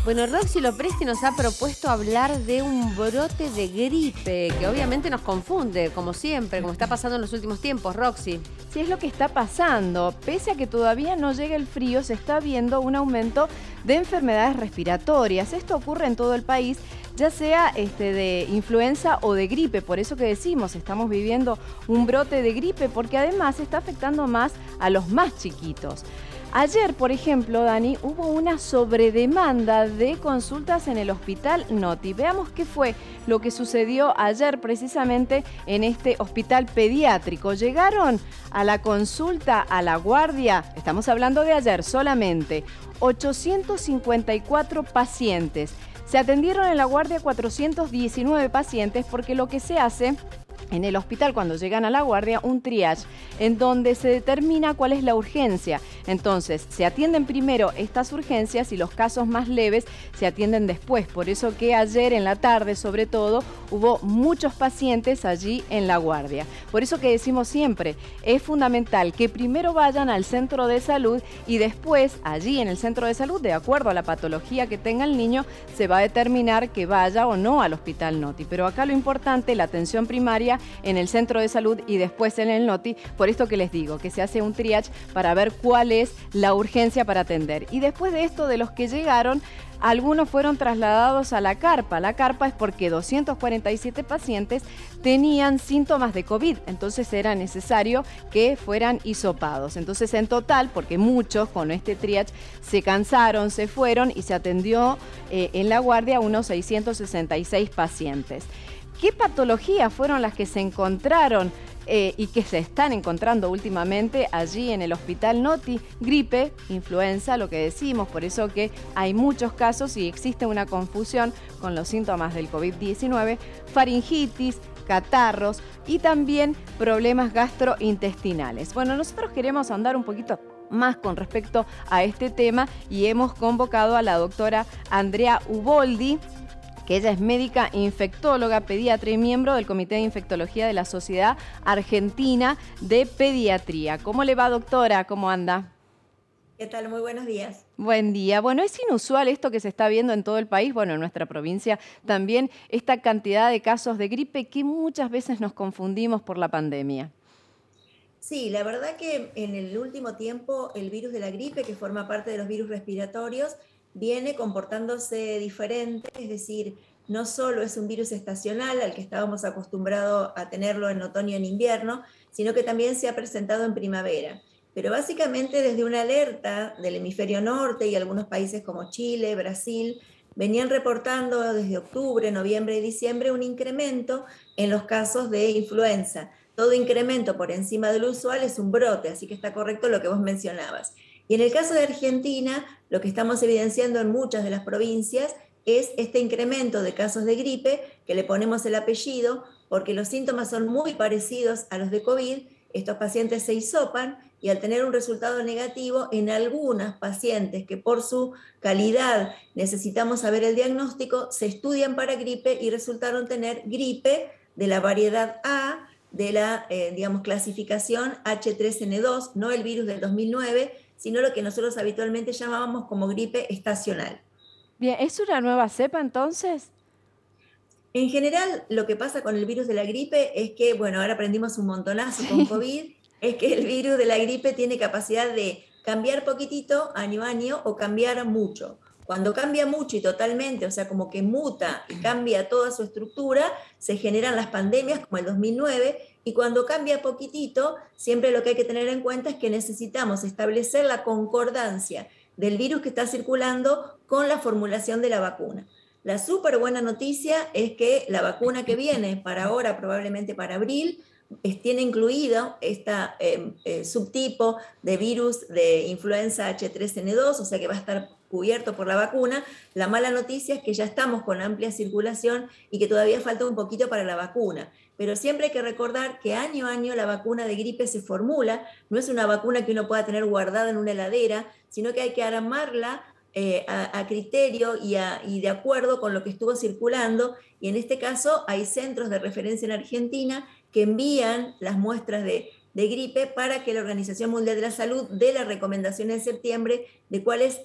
Bueno, Roxy Lopresti nos ha propuesto hablar de un brote de gripe, que obviamente nos confunde, como siempre, como está pasando en los últimos tiempos, Roxy. Sí, es lo que está pasando. Pese a que todavía no llega el frío, se está viendo un aumento de enfermedades respiratorias. Esto ocurre en todo el país, ya sea de influenza o de gripe. Por eso que decimos, estamos viviendo un brote de gripe, porque además está afectando más a los más chiquitos. Ayer, por ejemplo, Dani, hubo una sobredemanda de consultas en el Hospital Noti. Veamos qué fue lo que sucedió ayer precisamente en este hospital pediátrico. Llegaron a la consulta, a la guardia, estamos hablando de ayer solamente, 854 pacientes. Se atendieron en la guardia 419 pacientes porque lo que se hace en el hospital, cuando llegan a la guardia, un triage en donde se determina cuál es la urgencia. Entonces, se atienden primero estas urgencias y los casos más leves se atienden después. Por eso que ayer en la tarde, sobre todo, hubo muchos pacientes allí en la guardia. Por eso que decimos siempre, es fundamental que primero vayan al centro de salud y después, allí en el centro de salud, de acuerdo a la patología que tenga el niño, se va a determinar que vaya o no al Hospital Noti. Pero acá lo importante, la atención primaria en el centro de salud y después en el Noti, por esto que les digo, que se hace un triage para ver cuál es la urgencia para atender. Y después de esto, de los que llegaron, algunos fueron trasladados a la carpa. La carpa es porque 247 pacientes tenían síntomas de COVID, entonces era necesario que fueran hisopados. Entonces en total, porque muchos con este triage se cansaron, se fueron y se atendió en la guardia unos 666 pacientes. ¿Qué patologías fueron las que se encontraron y que se están encontrando últimamente allí en el Hospital Noti? Gripe, influenza, lo que decimos, por eso que hay muchos casos y existe una confusión con los síntomas del COVID-19, faringitis, catarros y también problemas gastrointestinales. Bueno, nosotros queremos andar un poquito más con respecto a este tema y hemos convocado a la doctora Andrea Uboldi, que ella es médica infectóloga, pediatra y miembro del Comité de Infectología de la Sociedad Argentina de Pediatría. ¿Cómo le va, doctora? ¿Cómo anda? ¿Qué tal? Muy buenos días. Buen día. Bueno, es inusual esto que se está viendo en todo el país, bueno, en nuestra provincia también, esta cantidad de casos de gripe que muchas veces nos confundimos por la pandemia. Sí, la verdad que en el último tiempo el virus de la gripe, que forma parte de los virus respiratorios, viene comportándose diferente, es decir, no solo es un virus estacional al que estábamos acostumbrados a tenerlo en otoño y en invierno, sino que también se ha presentado en primavera. Pero básicamente desde una alerta del hemisferio norte y algunos países como Chile, Brasil, venían reportando desde octubre, noviembre y diciembre un incremento en los casos de influenza. Todo incremento por encima de lo usual es un brote, así que está correcto lo que vos mencionabas. Y en el caso de Argentina, lo que estamos evidenciando en muchas de las provincias es este incremento de casos de gripe, que le ponemos el apellido, porque los síntomas son muy parecidos a los de COVID. Estos pacientes se hisopan y al tener un resultado negativo, en algunas pacientes que por su calidad necesitamos saber el diagnóstico, se estudian para gripe y resultaron tener gripe de la variedad A, de la clasificación H3N2, no el virus del 2009, sino lo que nosotros habitualmente llamábamos como gripe estacional. Bien, ¿es una nueva cepa entonces? En general, lo que pasa con el virus de la gripe es que, bueno, ahora aprendimos un montonazo con COVID, es que el virus de la gripe tiene capacidad de cambiar poquitito año a año o cambiar mucho. Cuando cambia mucho y totalmente, o sea, como que muta y cambia toda su estructura, se generan las pandemias como el 2009, y cuando cambia poquitito, siempre lo que hay que tener en cuenta es que necesitamos establecer la concordancia del virus que está circulando con la formulación de la vacuna. La súper buena noticia es que la vacuna que viene para ahora, probablemente para abril, tiene incluido este subtipo de virus de influenza H3N2, o sea que va a estar cubierto por la vacuna. La mala noticia es que ya estamos con amplia circulación y que todavía falta un poquito para la vacuna. Pero siempre hay que recordar que año a año la vacuna de gripe se formula, no es una vacuna que uno pueda tener guardada en una heladera, sino que hay que armarla a criterio y de acuerdo con lo que estuvo circulando, y en este caso hay centros de referencia en Argentina que envían las muestras de de gripe para que la Organización Mundial de la Salud dé la recomendación en septiembre de cuál es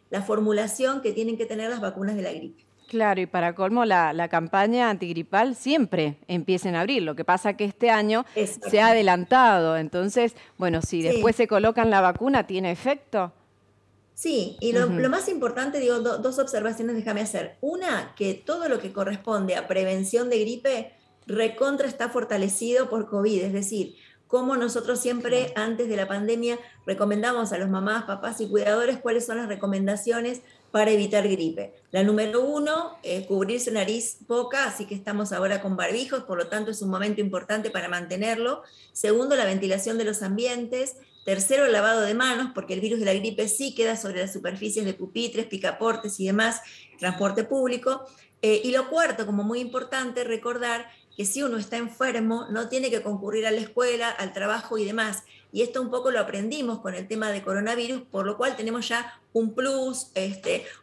la formulación que tienen que tener las vacunas de la gripe. Claro, y para colmo la campaña antigripal siempre empieza en abril. Lo que pasa que este año se ha adelantado. Entonces, bueno, si después se colocan la vacuna, ¿tiene efecto? Sí, y lo más importante, digo, dos observaciones déjame hacer. Una, que todo lo que corresponde a prevención de gripe recontra está fortalecido por COVID, es decir, como nosotros siempre antes de la pandemia recomendamos a los mamás, papás y cuidadores cuáles son las recomendaciones para evitar gripe. La número 1, cubrirse nariz, boca, así que estamos ahora con barbijos, por lo tanto es un momento importante para mantenerlo. Segundo, la ventilación de los ambientes. Tercero, el lavado de manos, porque el virus de la gripe sí queda sobre las superficies de pupitres, picaportes y demás, transporte público. Y lo cuarto, como muy importante, recordar que si uno está enfermo, no tiene que concurrir a la escuela, al trabajo y demás. Y esto un poco lo aprendimos con el tema de coronavirus, por lo cual tenemos ya un plus,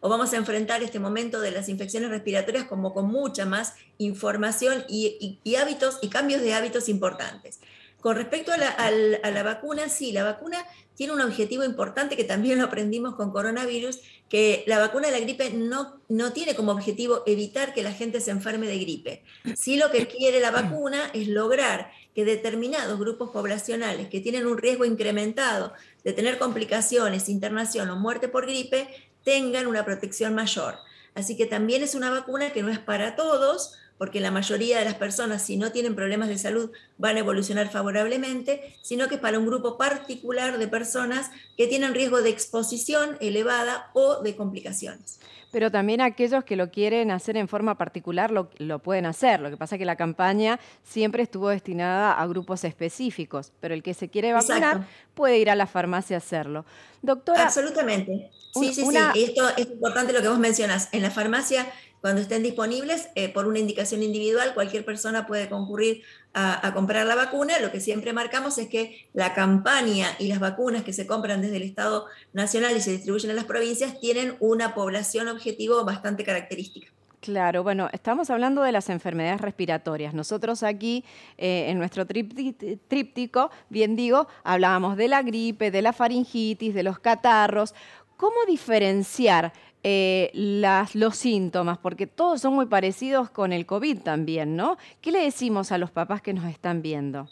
o vamos a enfrentar este momento de las infecciones respiratorias como con mucha más información y hábitos y cambios de hábitos importantes. Con respecto a la vacuna, sí, la vacuna tiene un objetivo importante que también lo aprendimos con coronavirus, que la vacuna de la gripe no tiene como objetivo evitar que la gente se enferme de gripe. Sí, lo que quiere la vacuna es lograr que determinados grupos poblacionales que tienen un riesgo incrementado de tener complicaciones, internación o muerte por gripe, tengan una protección mayor. Así que también es una vacuna que no es para todos, porque la mayoría de las personas, si no tienen problemas de salud, van a evolucionar favorablemente, sino que es para un grupo particular de personas que tienen riesgo de exposición elevada o de complicaciones. Pero también aquellos que lo quieren hacer en forma particular lo pueden hacer. Lo que pasa es que la campaña siempre estuvo destinada a grupos específicos, pero el que se quiere vacunar puede ir a la farmacia a hacerlo. Doctora. Absolutamente. Sí. Y esto es importante lo que vos mencionas. En la farmacia, cuando estén disponibles, por una indicación individual, cualquier persona puede concurrir a comprar la vacuna. Lo que siempre marcamos es que la campaña y las vacunas que se compran desde el Estado Nacional y se distribuyen en las provincias tienen una población objetivo bastante característica. Claro, bueno, estamos hablando de las enfermedades respiratorias. Nosotros aquí, en nuestro tríptico, bien digo, hablábamos de la gripe, de la faringitis, de los catarros. ¿Cómo diferenciar los síntomas? Porque todos son muy parecidos con el COVID también, ¿no? ¿Qué le decimos a los papás que nos están viendo?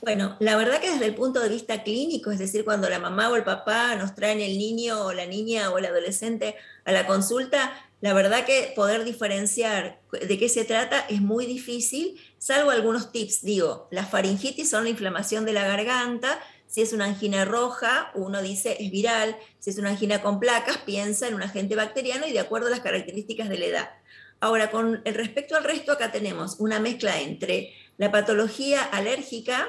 Bueno, la verdad que desde el punto de vista clínico, es decir, cuando la mamá o el papá nos traen el niño o la niña o el adolescente a la consulta, la verdad que poder diferenciar de qué se trata es muy difícil, salvo algunos tips. Digo, las faringitis son la inflamación de la garganta. Si es una angina roja, uno dice es viral. Si es una angina con placas, piensa en un agente bacteriano y de acuerdo a las características de la edad. Ahora, con respecto al resto, acá tenemos una mezcla entre la patología alérgica,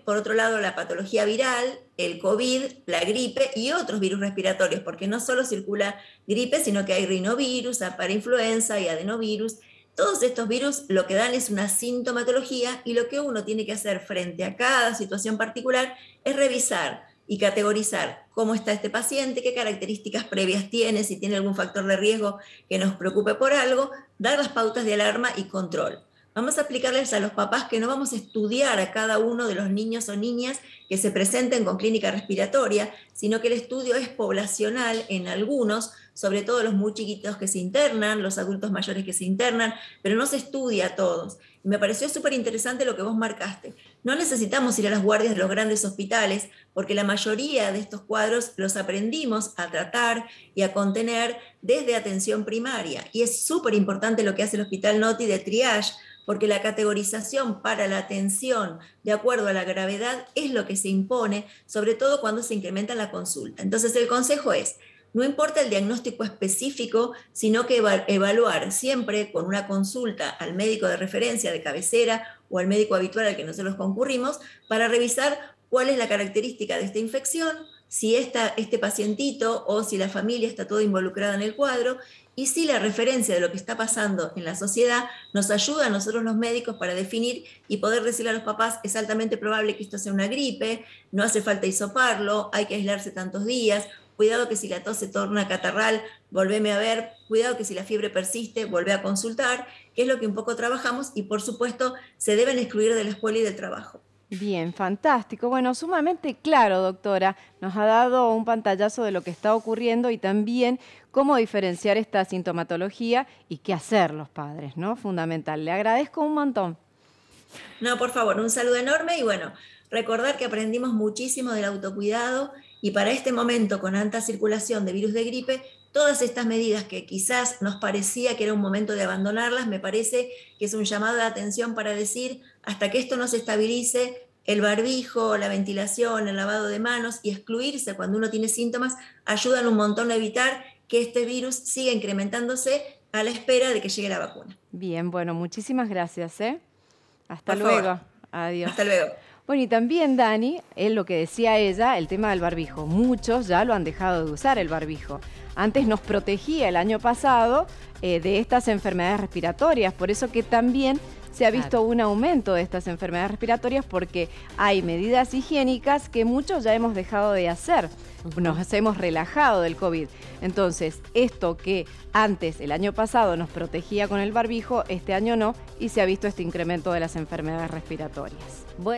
por otro lado la patología viral, el COVID, la gripe y otros virus respiratorios, porque no solo circula gripe, sino que hay rinovirus, parainfluenza y adenovirus. Todos estos virus lo que dan es una sintomatología y lo que uno tiene que hacer frente a cada situación particular es revisar y categorizar cómo está este paciente, qué características previas tiene, si tiene algún factor de riesgo que nos preocupe por algo, dar las pautas de alarma y control. Vamos a explicarles a los papás que no vamos a estudiar a cada uno de los niños o niñas que se presenten con clínica respiratoria, sino que el estudio es poblacional en algunos, sobre todo los muy chiquitos que se internan, los adultos mayores que se internan, pero no se estudia a todos. Y me pareció súper interesante lo que vos marcaste. No necesitamos ir a las guardias de los grandes hospitales, porque la mayoría de estos cuadros los aprendimos a tratar y a contener desde atención primaria. Y es súper importante lo que hace el Hospital Noti de triage, porque la categorización para la atención de acuerdo a la gravedad es lo que se impone, sobre todo cuando se incrementa la consulta. Entonces el consejo es, no importa el diagnóstico específico, sino que evaluar siempre con una consulta al médico de referencia de cabecera o al médico habitual al que nosotros concurrimos para revisar cuál es la característica de esta infección, si este pacientito o si la familia está todo involucrada en el cuadro, y si la referencia de lo que está pasando en la sociedad nos ayuda a nosotros los médicos para definir y poder decirle a los papás, es altamente probable que esto sea una gripe, no hace falta hisoparlo, hay que aislarse tantos días, cuidado que si la tos se torna catarral, volveme a ver, cuidado que si la fiebre persiste, volvé a consultar, que es lo que un poco trabajamos y por supuesto se deben excluir de la escuela y del trabajo. Bien, fantástico. Bueno, sumamente claro, doctora. Nos ha dado un pantallazo de lo que está ocurriendo y también cómo diferenciar esta sintomatología y qué hacer los padres, ¿no? Fundamental. Le agradezco un montón. No, por favor, un saludo enorme y bueno, recordar que aprendimos muchísimo del autocuidado y para este momento con alta circulación de virus de gripe, todas estas medidas que quizás nos parecía que era un momento de abandonarlas, me parece que es un llamado de atención para decir, hasta que esto no se estabilice, el barbijo, la ventilación, el lavado de manos y excluirse cuando uno tiene síntomas ayudan un montón a evitar que este virus siga incrementándose a la espera de que llegue la vacuna. Bien, bueno, muchísimas gracias, ¿eh? Hasta Por luego. favor. Adiós. Hasta luego. Bueno, y también Dani, es lo que decía ella, el tema del barbijo. Muchos ya lo han dejado de usar el barbijo. Antes nos protegía el año pasado de estas enfermedades respiratorias, por eso que también se ha visto un aumento de estas enfermedades respiratorias porque hay medidas higiénicas que muchos ya hemos dejado de hacer. Nos hemos relajado del COVID. Entonces, esto que antes, el año pasado, nos protegía con el barbijo, este año no, y se ha visto este incremento de las enfermedades respiratorias. Bueno.